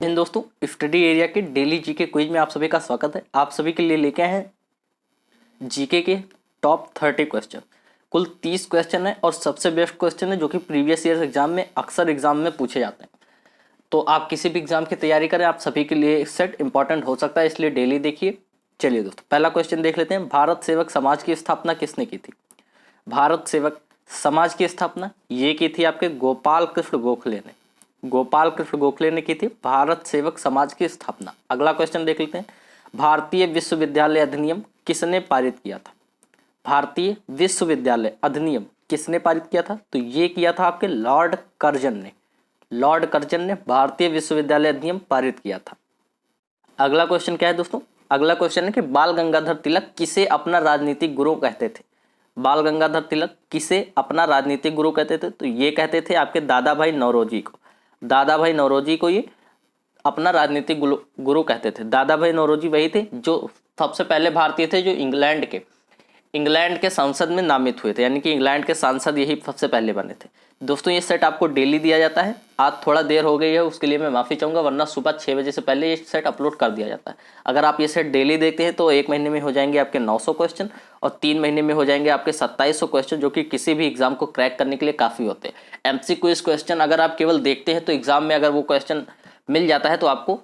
इन दोस्तों, study area के daily GK quiz में आप सभी का स्वागत है। आप सभी के लिए लेके आए हैं जीके के टॉप 30 क्वेश्चन। कुल 30 क्वेश्चन है और सबसे बेस्ट क्वेश्चन है जो कि प्रीवियस ईयर एग्जाम में अक्सर एग्जाम में पूछे जाते हैं। तो आप किसी भी एग्जाम की तैयारी करें, आप सभी के लिए सेट इंपॉर्टेंट हो सकता है, इसलिए डेली देखिए। चलिए दोस्तों, पहला क्वेश्चन देख लेते हैं। भारत सेवक समाज की स्थापना किसने की थी? भारत सेवक समाज की स्थापना ये की थी आपके गोपाल कृष्ण गोखले ने। गोपाल कृष्ण गोखले ने की थी भारत सेवक समाज की स्थापना। अगला क्वेश्चन देख लेते हैं। भारतीय विश्वविद्यालय अधिनियम किसने पारित किया था? भारतीय विश्वविद्यालय अधिनियम किसने पारित किया था? तो ये किया था आपके लॉर्ड कर्जन ने। लॉर्ड कर्जन ने भारतीय विश्वविद्यालय अधिनियम पारित किया था। अगला क्वेश्चन क्या है दोस्तों? अगला क्वेश्चन है कि बाल गंगाधर तिलक किसे अपना राजनीतिक गुरु कहते थे? बाल गंगाधर तिलक किसे अपना राजनीतिक गुरु कहते थे? तो ये कहते थे आपके दादा भाई नौरोजी को। दादा भाई नौरोजी को ये अपना राजनीतिक गुरु कहते थे। दादा भाई नौरोजी वही थे जो सबसे पहले भारतीय थे जो इंग्लैंड के संसद में नामित हुए थे, यानी कि इंग्लैंड के सांसद यही सबसे पहले बने थे। दोस्तों, ये सेट आपको डेली दिया जाता है। आज थोड़ा देर हो गई है, उसके लिए मैं माफ़ी चाहूँगा, वरना सुबह 6 बजे से पहले ये सेट अपलोड कर दिया जाता है। अगर आप ये सेट डेली देखते हैं तो 1 महीने में हो जाएंगे आपके 900 क्वेश्चन और 3 महीने में हो जाएंगे आपके 2700 क्वेश्चन, जो कि किसी भी एग्जाम को क्रैक करने के लिए काफ़ी होते हैं। MCQ क्वेश्चन अगर आप केवल देखते हैं तो एग्जाम में अगर वो क्वेश्चन मिल जाता है तो आपको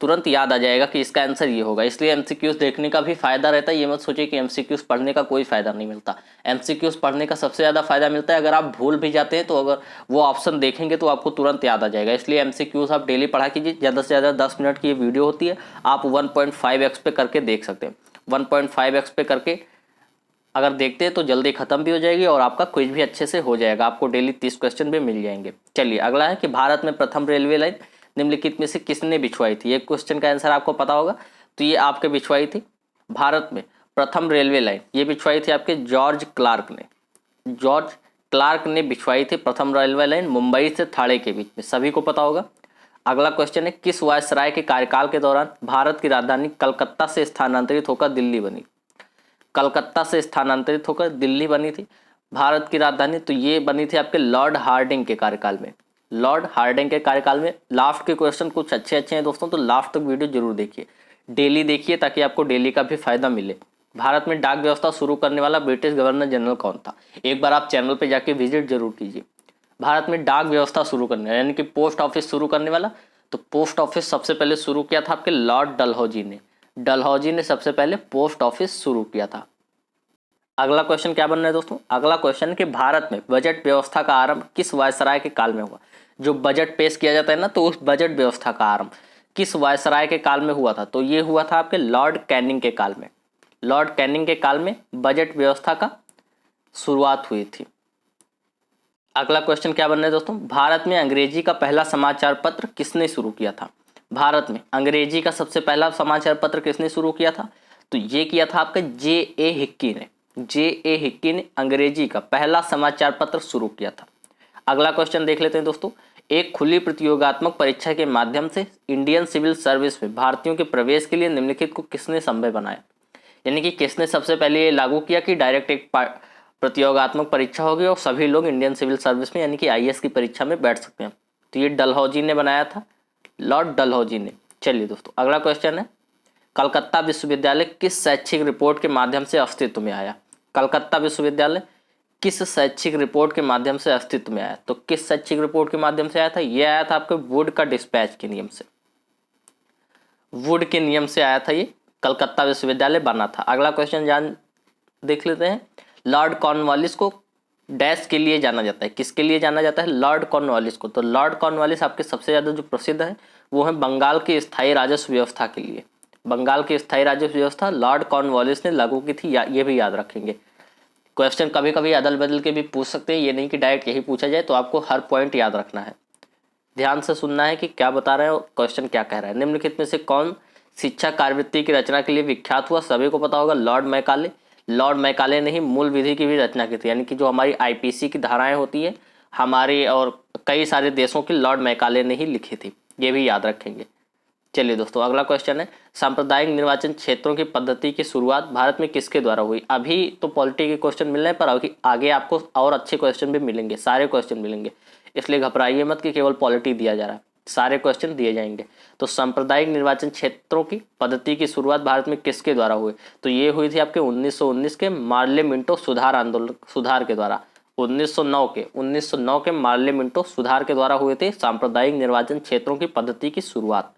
तुरंत याद आ जाएगा कि इसका आंसर ये होगा। इसलिए MCQs देखने का भी फायदा रहता है। ये मत सोचिए कि MCQs पढ़ने का कोई फायदा नहीं मिलता। MCQs पढ़ने का सबसे ज़्यादा फायदा मिलता है। अगर आप भूल भी जाते हैं तो अगर वो ऑप्शन देखेंगे तो आपको तुरंत याद आ जाएगा। इसलिए MCQs आप डेली पढ़ा कीजिए। ज़्यादा से ज़्यादा 10 मिनट की ये वीडियो होती है, आप 1.5x पे करके देख सकते हैं। 1.5x पे करके अगर देखते हैं तो जल्दी खत्म भी हो जाएगी और आपका क्विज भी अच्छे से हो जाएगा। आपको डेली 30 क्वेश्चन भी मिल जाएंगे। चलिए, अगला है कि भारत में प्रथम रेलवे लाइन निम्नलिखित में से किसने बिछवाई थी? एक क्वेश्चन का आंसर आपको पता होगा, तो ये आपके बिछवाई थी। भारत में प्रथम रेलवे लाइन ये बिछवाई थी आपके जॉर्ज क्लार्क ने। जॉर्ज क्लार्क ने बिछवाई थी प्रथम रेलवे लाइन मुंबई से ठाणे के बीच में, सभी को पता होगा। अगला क्वेश्चन है किस वायसराय के कार्यकाल के दौरान भारत की राजधानी कलकत्ता से स्थानांतरित होकर दिल्ली बनी? कलकत्ता से स्थानांतरित होकर दिल्ली बनी थी भारत की राजधानी। तो ये बनी थी आपके लॉर्ड हार्डिंग के कार्यकाल में। लॉर्ड हार्डिंग के कार्यकाल में। लास्ट के क्वेश्चन कुछ अच्छे अच्छे हैं दोस्तों, तो लास्ट तक वीडियो जरूर देखिए, डेली देखिए, ताकि आपको डेली का भी फायदा मिले। भारत में डाक व्यवस्था शुरू करने वाला ब्रिटिश गवर्नर जनरल कौन था? एक बार आप चैनल पे जाके विजिट जरूर कीजिए। भारत में डाक व्यवस्था शुरू करने यानी कि पोस्ट ऑफिस शुरू करने वाला, तो पोस्ट ऑफिस सबसे पहले शुरू किया था आपके लॉर्ड डलहौजी ने। डलहौजी ने सबसे पहले पोस्ट ऑफिस शुरू किया था। अगला क्वेश्चन क्या बन रहा है दोस्तों? अगला क्वेश्चन कि भारत में बजट व्यवस्था का आरंभ किस वायसराय के काल में हुआ? जो बजट पेश किया जाता है ना, तो उस बजट व्यवस्था का आरंभ किस वायसराय के काल में हुआ था? तो ये हुआ था आपके लॉर्ड कैनिंग के काल में। लॉर्ड कैनिंग के काल में बजट व्यवस्था का शुरुआत हुई थी। अगला क्वेश्चन क्या बन रहा है दोस्तों? भारत में अंग्रेजी का पहला समाचार पत्र किसने शुरू किया था? भारत में अंग्रेजी का सबसे पहला समाचार पत्र किसने शुरू किया था? तो ये किया था आपका J.A. हिक्की ने। J.A. हिक्की ने अंग्रेजी का पहला समाचार पत्र शुरू किया था। अगला क्वेश्चन देख लेते हैं दोस्तों। एक खुली प्रतियोगात्मक परीक्षा के माध्यम से इंडियन सिविल सर्विस में भारतीयों के प्रवेश के लिए निम्नलिखित को किसने संभव बनाया? यानी कि किसने सबसे पहले ये लागू किया कि डायरेक्ट एक प्रतियोगात्मक परीक्षा होगी और सभी लोग इंडियन सिविल सर्विस में यानी कि IAS की परीक्षा में बैठ सकते हैं? तो ये डलहौजी ने बनाया था, लॉर्ड डलहौजी ने। चलिए दोस्तों, अगला क्वेश्चन है कलकत्ता विश्वविद्यालय किस शैक्षिक रिपोर्ट के माध्यम से अस्तित्व में आया? कलकत्ता विश्वविद्यालय किस शैक्षिक रिपोर्ट के माध्यम से अस्तित्व में आया? तो किस शैक्षिक रिपोर्ट के माध्यम से आया था? यह आया था आपके वुड का डिस्पैच के नियम से। वुड के नियम से आया था, ये कलकत्ता विश्वविद्यालय बना था। अगला क्वेश्चन देख लेते हैं। लॉर्ड कॉर्नवालिस को डैश के लिए जाना जाता है? किसके लिए जाना जाता है लॉर्ड कॉर्नवालिस को? तो लॉर्ड कॉर्नवालिस आपके सबसे ज़्यादा जो प्रसिद्ध है वो है बंगाल की स्थायी राजस्व व्यवस्था के लिए। बंगाल की स्थायी राजस्व व्यवस्था लॉर्ड कॉर्नवालिस ने लागू की थी, ये भी याद रखेंगे। क्वेश्चन कभी कभी अदल बदल के भी पूछ सकते हैं, ये नहीं कि डायरेक्ट यही पूछा जाए, तो आपको हर पॉइंट याद रखना है। ध्यान से सुनना है कि क्या बता रहे हैं और क्वेश्चन क्या कह रहा है। निम्नलिखित में से कौन शिक्षा कार्यवृत्ति की रचना के लिए विख्यात हुआ? सभी को पता होगा, लॉर्ड मैकाले। लॉर्ड मैकाले ने ही मूल विधि की भी रचना की थी, यानी कि जो हमारी IPC की धाराएं होती है हमारे और कई सारे देशों की लॉर्ड मैकाले ने ही लिखी थी, ये भी याद रखेंगे। चलिए दोस्तों, अगला क्वेश्चन है सांप्रदायिक निर्वाचन क्षेत्रों की पद्धति की शुरुआत भारत में किसके द्वारा हुई? अभी तो पॉलिटी के क्वेश्चन मिल रहे हैं, पर आगे आपको और अच्छे क्वेश्चन भी मिलेंगे, सारे क्वेश्चन मिलेंगे, इसलिए घबराइए मत कि केवल पॉलिटी दिया जा रहा है। सारे क्वेश्चन दिए जाएंगे। तो सांप्रदायिक निर्वाचन क्षेत्रों की पद्धति की शुरुआत भारत में किसके द्वारा हुई? तो ये हुई थी आपके 1919 के मार्ले मिंटो सुधार के द्वारा। 1909 के मार्ले मिंटो सुधार के द्वारा हुए थे सांप्रदायिक निर्वाचन क्षेत्रों की पद्धति की शुरुआत।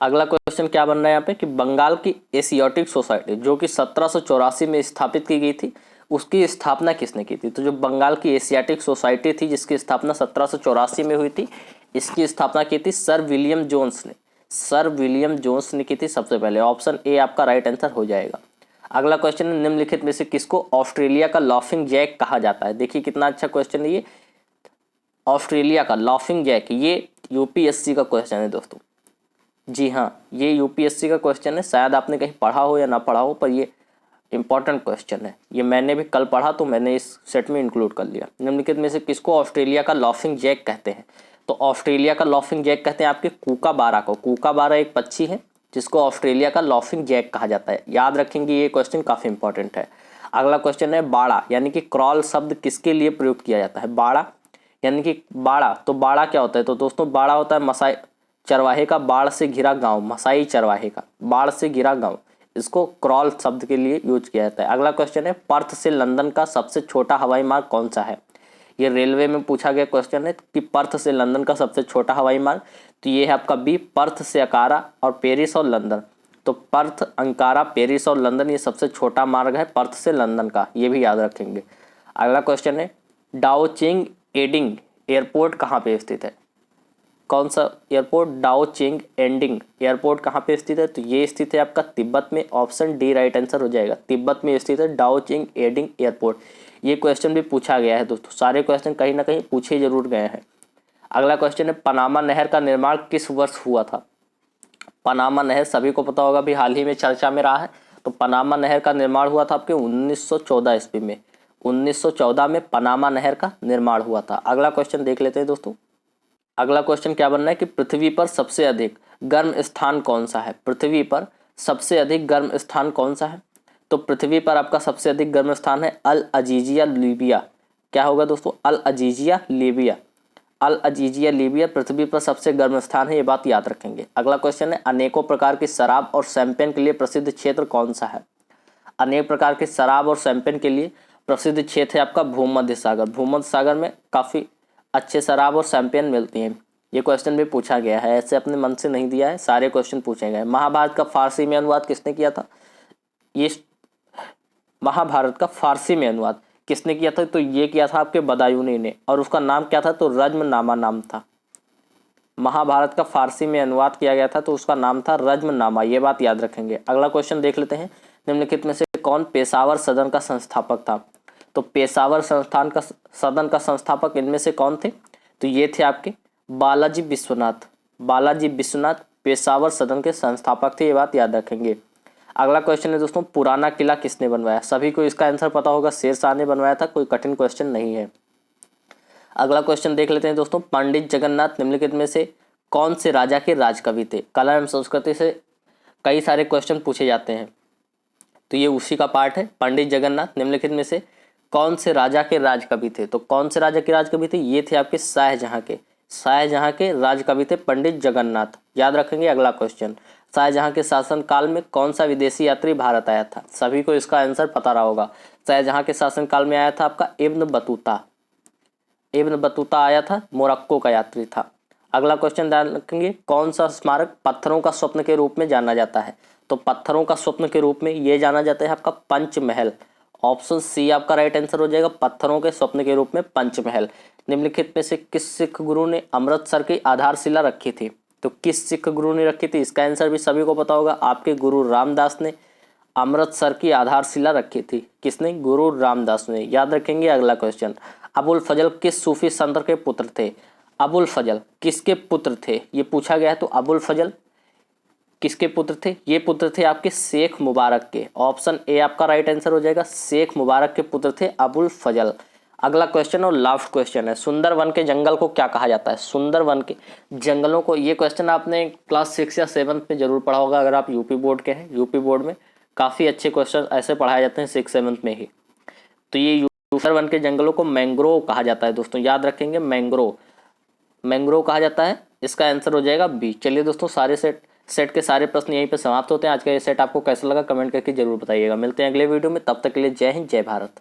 अगला क्वेश्चन क्या बन रहा है यहाँ पे कि बंगाल की एशियाटिक सोसाइटी जो कि 1784 में स्थापित की गई थी, उसकी स्थापना किसने की थी? तो जो बंगाल की एशियाटिक सोसाइटी थी जिसकी स्थापना 1784 में हुई थी, इसकी स्थापना की थी सर विलियम जोन्स ने। सर विलियम जोन्स ने की थी सबसे पहले। ऑप्शन ए आपका राइट आंसर हो जाएगा। अगला क्वेश्चन है निम्नलिखित में से किसको ऑस्ट्रेलिया का लाफिंग जैक कहा जाता है? देखिए कितना अच्छा क्वेश्चन है ये। ऑस्ट्रेलिया का लाफिंग जैक, ये यूपीएससी का क्वेश्चन है दोस्तों। जी हाँ, ये यूपीएससी का क्वेश्चन है। शायद आपने कहीं पढ़ा हो या ना पढ़ा हो, पर ये इंपॉर्टेंट क्वेश्चन है। ये मैंने भी कल पढ़ा तो मैंने इस सेट में इंक्लूड कर लिया। निम्नलिखित में से किसको ऑस्ट्रेलिया का लाफिंग जैक कहते हैं? तो ऑस्ट्रेलिया का लाफिंग जैक कहते हैं आपके कूकाबारा को। कूकाबारा एक पक्षी है जिसको ऑस्ट्रेलिया का लाफिंग जैक कहा जाता है। याद रखेंगे, ये क्वेश्चन काफ़ी इंपॉर्टेंट है। अगला क्वेश्चन है बाड़ा यानी कि क्रॉल शब्द किसके लिए प्रयुक्त किया जाता है? बाड़ा यानी कि बाड़ा, तो बाड़ा क्या होता है? तो दोस्तों बाड़ा होता है मसाई चरवाहे का बाढ़ से घिरा गांव, मसाई चरवाहे का बाढ़ से घिरा गांव, इसको क्रॉल शब्द के लिए यूज किया जाता है। अगला क्वेश्चन है पर्थ से लंदन का सबसे छोटा हवाई मार्ग कौन सा है? ये रेलवे में पूछा गया क्वेश्चन है कि पर्थ से लंदन का सबसे छोटा हवाई मार्ग, तो ये है आपका बी, पर्थ से अंकारा और पेरिस और लंदन। तो पर्थ, अंकारा, पेरिस और लंदन ये सबसे छोटा मार्ग है पर्थ से लंदन का, ये भी याद रखेंगे। अगला क्वेश्चन है डाओचिंग एडिंग एयरपोर्ट कहाँ पे स्थित है? कौन सा एयरपोर्ट? डाओचिंग एंडिंग एयरपोर्ट कहाँ पे स्थित है? तो ये स्थित है आपका तिब्बत में। ऑप्शन डी राइट आंसर हो जाएगा। तिब्बत में स्थित है डाओचिंग एडिंग एयरपोर्ट। ये क्वेश्चन भी पूछा गया है दोस्तों, सारे क्वेश्चन कहीं ना कहीं पूछे जरूर गए हैं। अगला क्वेश्चन है पनामा नहर का निर्माण किस वर्ष हुआ था? पनामा नहर सभी को पता होगा, भी हाल ही में चर्चा में रहा है। तो पनामा नहर का निर्माण हुआ था आपके 1914 ईस्वी में। 1914 में पनामा नहर का निर्माण हुआ था। अगला क्वेश्चन देख लेते हैं दोस्तों। अगला क्वेश्चन क्या बनना है कि पृथ्वी पर सबसे अधिक गर्म स्थान कौन सा है? पृथ्वी पर सबसे अधिक गर्म स्थान कौन सा है? तो पृथ्वी पर आपका सबसे अधिक गर्म स्थान है अल अजीजिया लीबिया। क्या होगा दोस्तों? अल अजीजिया लीबिया। अल अजीजिया लीबिया पृथ्वी पर सबसे गर्म स्थान है, ये बात याद रखेंगे। अगला क्वेश्चन है अनेकों प्रकार की शराब और शैंपेन के लिए प्रसिद्ध क्षेत्र कौन सा है? अनेक प्रकार के शराब और शैंपेन के लिए प्रसिद्ध क्षेत्र है आपका भूमध्य सागर। भूमध्य सागर में काफ़ी अच्छे शराब और शैंपेन मिलती हैं। ये क्वेश्चन भी पूछा गया है, ऐसे अपने मन से नहीं दिया है, सारे क्वेश्चन पूछे गए। महाभारत का फारसी में अनुवाद किसने किया था? ये महाभारत का फारसी में अनुवाद किसने किया था? तो ये किया था आपके बदायूनी ने, और उसका नाम क्या था? तो रज्मनामा नाम था। महाभारत का फारसी में अनुवाद किया गया था तो उसका नाम था रज्मनामा, ये बात याद रखेंगे। अगला क्वेश्चन देख लेते हैं। निम्नलिखित में से कौन पेशावर सदन का संस्थापक था? तो पेशावर संस्थान का सदन का संस्थापक इनमें से कौन थे? तो ये थे आपके बालाजी विश्वनाथ। बालाजी विश्वनाथ पेशावर सदन के संस्थापक थे, ये बात याद रखेंगे। अगला क्वेश्चन है दोस्तों पुराना किला किसने बनवाया? सभी को इसका आंसर पता होगा, शेरशाह ने बनवाया था, कोई कठिन क्वेश्चन नहीं है। अगला क्वेश्चन देख लेते हैं दोस्तों। पंडित जगन्नाथ निम्नलिखित में से कौन से राजा के राजकवि थे? कला एवं संस्कृति से कई सारे क्वेश्चन पूछे जाते हैं, तो ये उसी का पार्ट है। पंडित जगन्नाथ निम्नलिखित में से कौन से राजा के राजकवि थे? तो कौन से राजा के राजकवि थे? ये थे आपके शाहजहां के। शाहजहां के राजकवि थे पंडित जगन्नाथ, याद रखेंगे। अगला क्वेश्चन शाहजहां के शासनकाल में कौन सा विदेशी यात्री भारत आया था? सभी को इसका आंसर पता रहा होगा। शाहजहां के शासनकाल में आया था आपका इब्न बतूता। इब्न बतूता आया था, मोरक्को का यात्री था। अगला क्वेश्चन ध्यान रखेंगे। कौन सा स्मारक पत्थरों का स्वप्न के रूप में जाना जाता है? तो पत्थरों का स्वप्न के रूप में ये जाना जाता है आपका पंचमहल। ऑप्शन सी आपका राइट आंसर हो जाएगा, पत्थरों के स्वप्न के रूप में पंचमहल। निम्नलिखित में से किस सिख गुरु ने अमृतसर की आधारशिला रखी थी? तो किस सिख गुरु ने रखी थी? इसका आंसर भी सभी को पता होगा, आपके गुरु रामदास ने अमृतसर की आधारशिला रखी थी। किसने? गुरु रामदास ने, याद रखेंगे। अगला क्वेश्चन अबुल फजल किस सूफी संत के पुत्र थे? अबुल फजल किसके पुत्र थे ये पूछा गया है। तो अबुल फजल किसके पुत्र थे? ये पुत्र थे आपके शेख मुबारक के। ऑप्शन ए आपका राइट आंसर हो जाएगा, शेख मुबारक के पुत्र थे अबुल फजल। अगला क्वेश्चन और लास्ट क्वेश्चन है सुंदरवन के जंगल को क्या कहा जाता है? सुंदरवन के जंगलों को, ये क्वेश्चन आपने क्लास 6 या 7 में जरूर पढ़ा होगा अगर आप यूपी बोर्ड के हैं। यूपी बोर्ड में काफ़ी अच्छे क्वेश्चन ऐसे पढ़ाए जाते हैं 6-7 में ही। तो ये सुंदरवन के जंगलों को मैंग्रोव कहा जाता है दोस्तों, याद रखेंगे। मैंग्रोव, मैंग्रोव कहा जाता है इसका आंसर हो जाएगा बी। चलिए दोस्तों, सारे सेट के सारे प्रश्न यहीं पे समाप्त होते हैं। आज का ये सेट आपको कैसा लगा कमेंट करके जरूर बताइएगा। मिलते हैं अगले वीडियो में, तब तक के लिए जय हिंद जय भारत।